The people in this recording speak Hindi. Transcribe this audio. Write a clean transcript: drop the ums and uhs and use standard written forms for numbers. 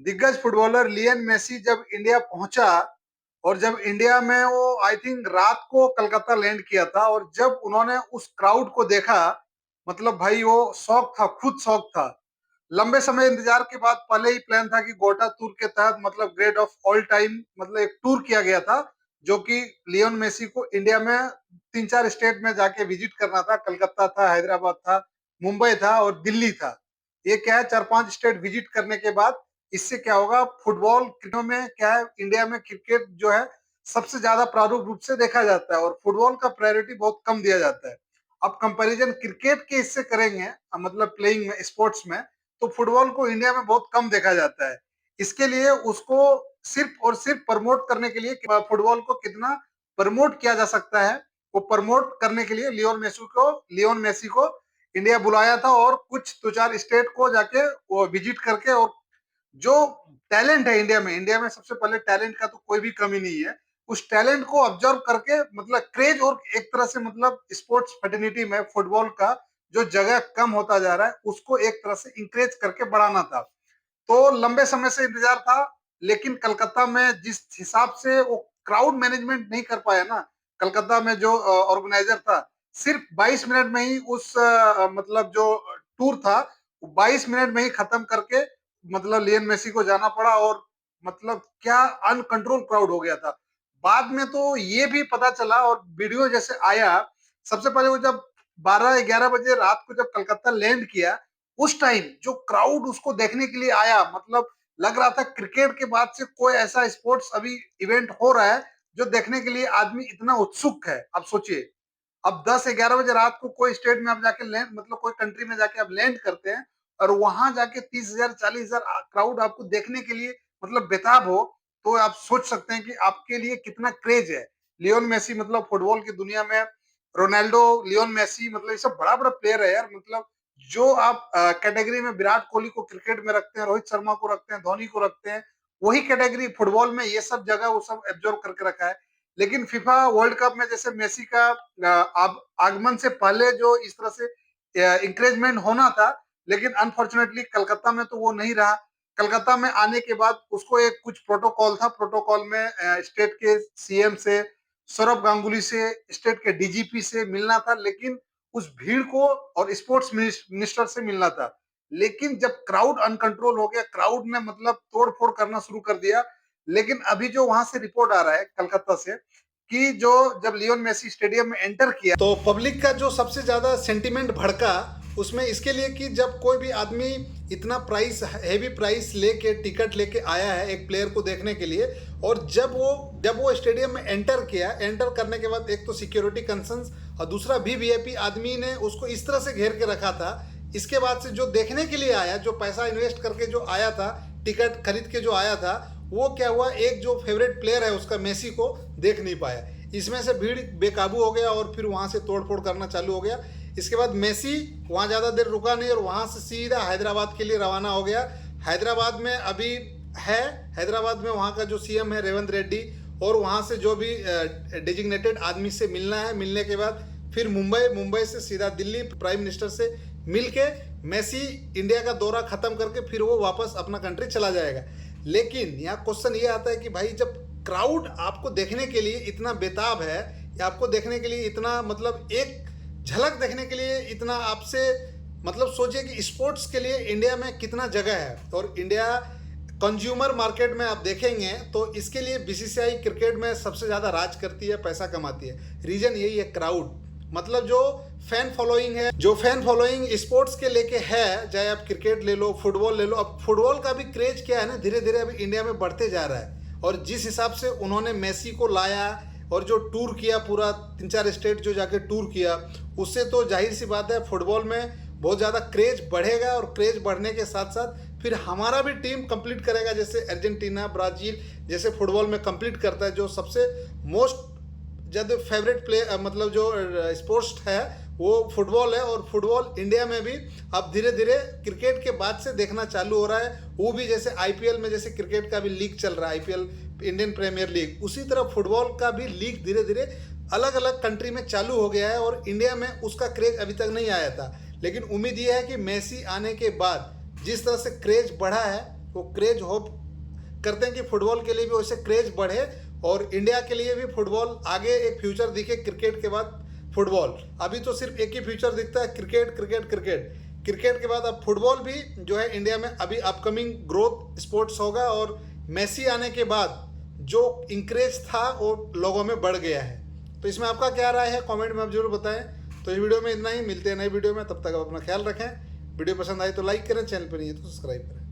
दिग्गज फुटबॉलर लियन मेसी जब इंडिया पहुंचा और जब इंडिया में वो आई थिंक रात को कलकत्ता लैंड किया था और जब उन्होंने उस क्राउड को देखा, मतलब भाई वो शौक था, खुद शौक था। लंबे समय इंतजार के बाद पहले ही प्लान था कि गोटा टूर के तहत मतलब ग्रेट ऑफ ऑल टाइम मतलब एक टूर किया गया था, जो कि लियोन मेसी को इंडिया में 3-4 स्टेट में जाके विजिट करना था। कलकत्ता था, हैदराबाद था, मुंबई था और दिल्ली था। ये क्या है, 4-5 स्टेट विजिट करने के बाद इससे क्या होगा, फुटबॉल क्रिकेट में क्या है, इंडिया में क्रिकेट जो है सबसे ज्यादा प्रारूप रूप से देखा जाता है और फुटबॉल का प्रायोरिटी बहुत कम दिया जाता है। अब कंपैरिजन क्रिकेट के इससे करेंगे, मतलब प्लेइंग में, स्पोर्ट्स में, तो फुटबॉल को इंडिया में बहुत कम देखा जाता है। इसके लिए उसको सिर्फ और सिर्फ प्रमोट करने के लिए, फुटबॉल को कितना प्रमोट किया जा सकता है, वो प्रमोट करने के लिए लियोन मेसी को इंडिया बुलाया था और कुछ दो चार स्टेट को जाके वो विजिट करके, और जो टैलेंट है इंडिया में सबसे पहले टैलेंट का तो कोई भी कमी नहीं है। उस टैलेंट को ऑब्जर्व करके मतलब क्रेज, और एक तरह से मतलब स्पोर्ट्स फैटर्निटी में फुटबॉल का जो जगह कम होता जा रहा है उसको एक तरह से इंकरेज करके बढ़ाना था। तो लंबे समय से इंतजार था, लेकिन कलकत्ता में जिस हिसाब से वो क्राउड मैनेजमेंट नहीं कर पाया ना, कलकत्ता में जो ऑर्गेनाइजर था, सिर्फ 22 मिनट में ही उस मतलब जो टूर था 22 मिनट में ही खत्म करके मतलब लियन मेसी को जाना पड़ा, और मतलब क्या अनकंट्रोल क्राउड हो गया था। बाद में तो ये भी पता चला और वीडियो जैसे आया, सबसे पहले वो जब 12-11 बजे रात को जब कलकत्ता लैंड किया, उस टाइम जो क्राउड उसको देखने के लिए आया, मतलब लग रहा था क्रिकेट के बाद से कोई ऐसा स्पोर्ट्स अभी इवेंट हो रहा है जो देखने के लिए आदमी इतना उत्सुक है। अब सोचिए, अब 10-11 बजे रात को कोई स्टेट में आप जाके लैंड, मतलब कोई कंट्री में जाके आप लैंड करते हैं और वहां जाके 30,000 40,000 क्राउड आपको देखने के लिए मतलब बेताब हो, तो आप सोच सकते हैं कि आपके लिए कितना क्रेज है। लियोन मेसी मतलब फुटबॉल की दुनिया में, रोनाल्डो, लियोन मेसी, मतलब ये सब बड़ा बड़ा प्लेयर है यार। मतलब जो आप कैटेगरी में विराट कोहली को क्रिकेट में रखते हैं, रोहित शर्मा को रखते हैं, धोनी को रखते हैं, वही कैटेगरी फुटबॉल में ये सब जगह वो सब एब्जॉर्व करके रखा है। लेकिन फीफा वर्ल्ड कप में जैसे मेसी का आगमन से पहले जो इस तरह से इंकरेजमेंट होना था, लेकिन अनफॉर्चुनेटली कलकत्ता में तो वो नहीं रहा। कलकत्ता में आने के बाद उसको एक कुछ प्रोटोकॉल था, प्रोटोकॉल में स्टेट के सीएम से, सौरभ गांगुली से, स्टेट के डीजीपी से मिलना था, लेकिन उस भीड़ को, और स्पोर्ट्स मिनिस्टर से मिलना था। लेकिन जब क्राउड अनकंट्रोल हो गया, क्राउड ने मतलब तोड़ फोड़ करना शुरू कर दिया। लेकिन अभी जो वहां से रिपोर्ट आ रहा है कलकत्ता से, कि जो जब लियोन मेसी स्टेडियम में एंटर किया तो पब्लिक का जो सबसे ज्यादा सेंटिमेंट भड़का उसमें इसके लिए कि जब कोई भी आदमी इतना प्राइस, हैवी प्राइस लेके टिकट लेके आया है एक प्लेयर को देखने के लिए, और जब वो स्टेडियम में एंटर किया, एंटर करने के बाद एक तो सिक्योरिटी कंसर्न्स और दूसरा भी वीआईपी आदमी ने उसको इस तरह से घेर के रखा था। इसके बाद से जो देखने के लिए आया, जो पैसा इन्वेस्ट करके जो आया था, टिकट खरीद के जो आया था, वो क्या हुआ, एक जो फेवरेट प्लेयर है उसका मेसी को देख नहीं पाया। इसमें से भीड़ बेकाबू हो गया और फिर वहाँ से तोड़ फोड़ करना चालू हो गया। इसके बाद मेसी वहाँ ज़्यादा देर रुका नहीं और वहाँ से सीधा हैदराबाद के लिए रवाना हो गया। हैदराबाद में अभी है, हैदराबाद में वहाँ का जो सीएम है रेवंत रेड्डी, और वहाँ से जो भी डेजिग्नेटेड आदमी से मिलना है, मिलने के बाद फिर मुंबई से सीधा दिल्ली प्राइम मिनिस्टर से मिल के मेसी इंडिया का दौरा खत्म करके फिर वो वापस अपना कंट्री चला जाएगा। लेकिन यहाँ क्वेश्चन ये आता है कि भाई जब क्राउड आपको देखने के लिए इतना बेताब है, या आपको देखने के लिए इतना, मतलब एक झलक देखने के लिए इतना आपसे, मतलब सोचिए कि स्पोर्ट्स के लिए इंडिया में कितना जगह है। और इंडिया कंज्यूमर मार्केट में आप देखेंगे तो इसके लिए बीसीसीआई क्रिकेट में सबसे ज़्यादा राज करती है, पैसा कमाती है। रीजन यही है, क्राउड, मतलब जो फैन फॉलोइंग है, जो फैन फॉलोइंग स्पोर्ट्स के लेके है, चाहे आप क्रिकेट ले लो, फुटबॉल ले लो। अब फुटबॉल का भी क्रेज क्या है ना, धीरे धीरे अभी इंडिया में बढ़ते जा रहा है। और जिस हिसाब से उन्होंने मेसी को लाया और जो टूर किया, पूरा 3-4 स्टेट जो जाके टूर किया, उससे तो जाहिर सी बात है फुटबॉल में बहुत ज़्यादा क्रेज बढ़ेगा। और क्रेज बढ़ने के साथ साथ फिर हमारा भी टीम कंप्लीट करेगा, जैसे अर्जेंटीना, ब्राज़ील जैसे फुटबॉल में कंप्लीट करता है, जो सबसे मोस्ट ज़्यादा फेवरेट प्ले, मतलब जो स्पोर्ट्स है वो फुटबॉल है। और फुटबॉल इंडिया में भी अब धीरे धीरे क्रिकेट के बाद से देखना चालू हो रहा है। वो भी जैसे आईपीएल में जैसे क्रिकेट का भी लीग चल रहा है, आईपीएल, इंडियन प्रीमियर लीग, उसी तरह फुटबॉल का भी लीग धीरे धीरे अलग अलग कंट्री में चालू हो गया है। और इंडिया में उसका क्रेज अभी तक नहीं आया था, लेकिन उम्मीद ये है कि मेसी आने के बाद जिस तरह से क्रेज बढ़ा है, वो क्रेज होप करते हैं कि फुटबॉल के लिए भी वैसे क्रेज बढ़े और इंडिया के लिए भी फुटबॉल आगे एक फ्यूचर दिखे क्रिकेट के बाद फुटबॉल। अभी तो सिर्फ एक ही फ्यूचर दिखता है, क्रिकेट क्रिकेट क्रिकेट। क्रिकेट के बाद अब फुटबॉल भी जो है इंडिया में अभी अपकमिंग ग्रोथ स्पोर्ट्स होगा और मेसी आने के बाद जो इंक्रेज था वो लोगों में बढ़ गया है। तो इसमें आपका क्या राय है कमेंट में आप जरूर बताएं। तो इस वीडियो में इतना ही, मिलते हैं नई वीडियो में, तब तक आप अपना ख्याल रखें। वीडियो पसंद आई तो लाइक करें, चैनल पर नहीं है तो सब्सक्राइब करें।